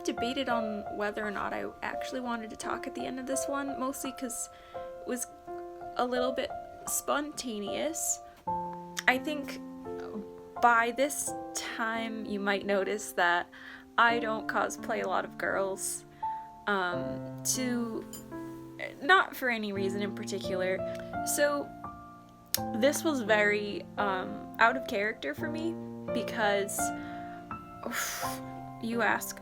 debated on whether or not I actually wanted to talk at the end of this one, mostly because it was a little bit spontaneous. I think by this time you might notice that I don't cosplay a lot of girls, not for any reason in particular. So this was very out of character for me, because you ask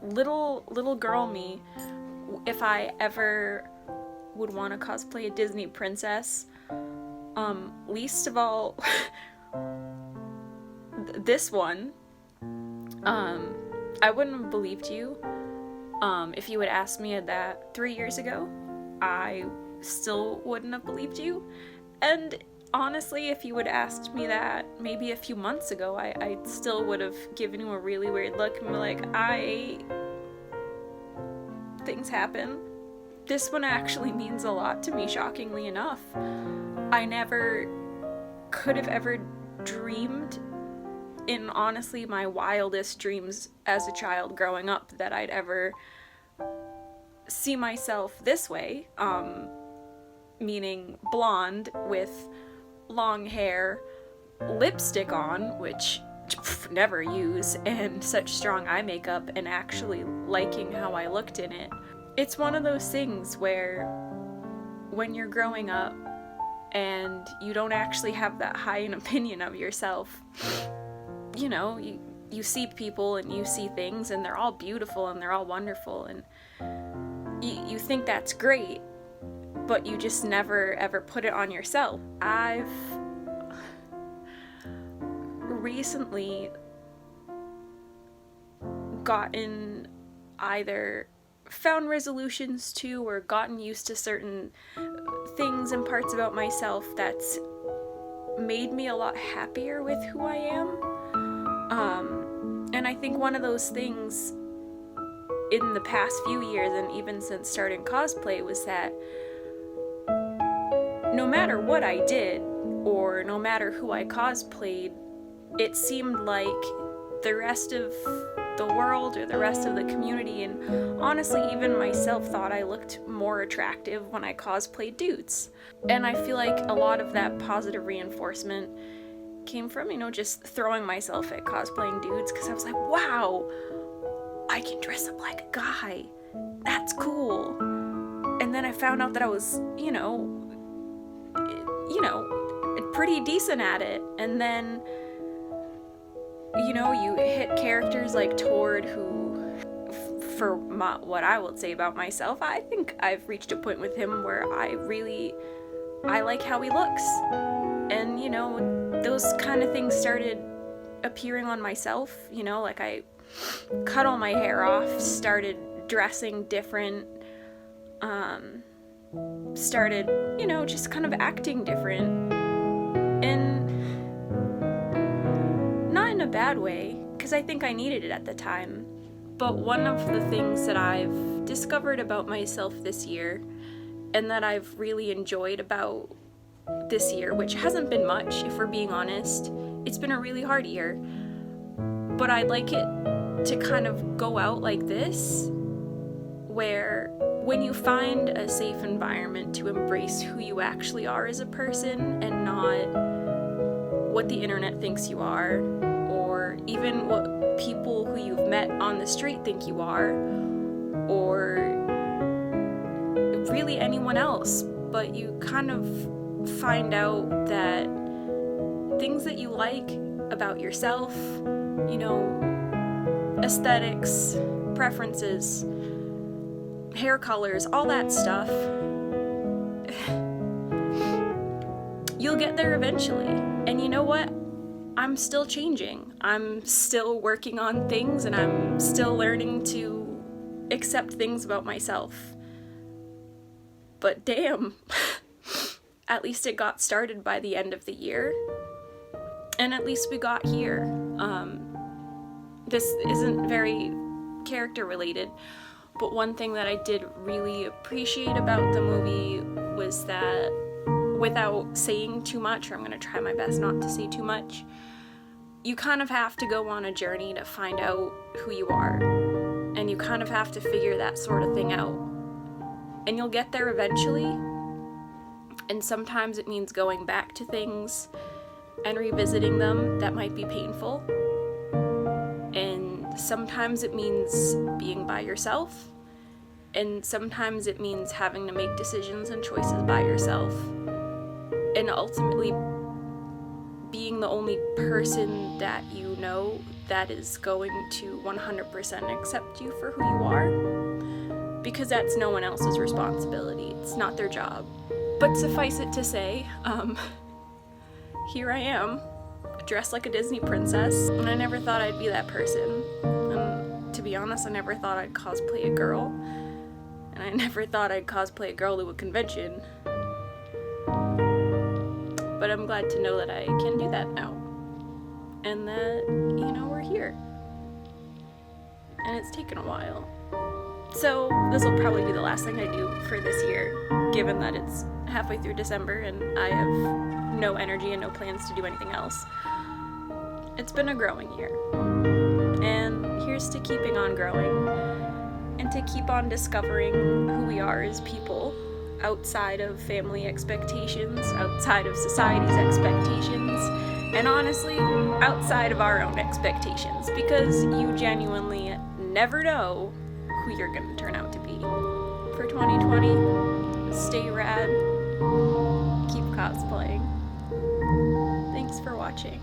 little girl me if I ever would want to cosplay a Disney princess. Least of all this one. I wouldn't have believed you if you had asked me that 3 years ago. I still wouldn't have believed you. And honestly, if you would asked me that maybe a few months ago, I still would have given you a really weird look and be like, things happen. This one actually means a lot to me, shockingly enough. I never could have ever dreamed, in honestly my wildest dreams as a child growing up, that I'd ever see myself this way, meaning blonde with long hair, lipstick on, which never use, and such strong eye makeup, and actually liking how I looked in it. It's one of those things where when you're growing up and you don't actually have that high an opinion of yourself, you know, you see people and you see things and they're all beautiful and they're all wonderful, and you think that's great, but you just never ever put it on yourself. I've recently gotten either found resolutions to or gotten used to certain things and parts about myself that's made me a lot happier with who I am. And I think one of those things in the past few years, and even since starting cosplay, was that no matter what I did, or no matter who I cosplayed, it seemed like the rest of the world or the rest of the community, and honestly even myself, thought I looked more attractive when I cosplayed dudes. And I feel like a lot of that positive reinforcement came from, just throwing myself at cosplaying dudes, because I was like, wow, I can dress up like a guy. That's cool. And then I found out that I was, pretty decent at it. And then, you hit characters like Tord, who, what I will say about myself, I think I've reached a point with him where I like how he looks. And, those kind of things started appearing on myself, like I cut all my hair off, started dressing different, started, just kind of acting different. And not in a bad way, because I think I needed it at the time. But one of the things that I've discovered about myself this year, and that I've really enjoyed about this year, which hasn't been much, if we're being honest, it's been a really hard year, but I'd like it to kind of go out like this, where when you find a safe environment to embrace who you actually are as a person, and not what the internet thinks you are, or even what people who you've met on the street think you are, or really anyone else, but you kind of find out that things that you like about yourself, aesthetics, preferences, hair colors, all that stuff, you'll get there eventually. And you know what? I'm still changing. I'm still working on things, and I'm still learning to accept things about myself. But damn, at least it got started by the end of the year. And at least we got here. This isn't very character related, but one thing that I did really appreciate about the movie was that, without saying too much, or I'm going to try my best not to say too much, you kind of have to go on a journey to find out who you are. and you kind of have to figure that sort of thing out. And you'll get there eventually, and sometimes it means going back to things and revisiting them that might be painful. And sometimes it means being by yourself, and sometimes it means having to make decisions and choices by yourself, and ultimately being the only person that you know that is going to 100% accept you for who you are, because that's no one else's responsibility. It's not their job. But suffice it to say, here I am, dressed like a Disney princess, and I never thought I'd be that person. To be honest, I never thought I'd cosplay a girl, and I never thought I'd cosplay a girl to a convention. But I'm glad to know that I can do that now, and that, we're here. And it's taken a while. So this will probably be the last thing I do for this year, given that it's halfway through December and I have no energy and no plans to do anything else. It's been a growing year, and here's to keeping on growing and to keep on discovering who we are as people outside of family expectations, outside of society's expectations, and honestly, outside of our own expectations, because you genuinely never know who you're going to turn out to be. For 2020, stay rad, keep cosplaying. Thanks for watching.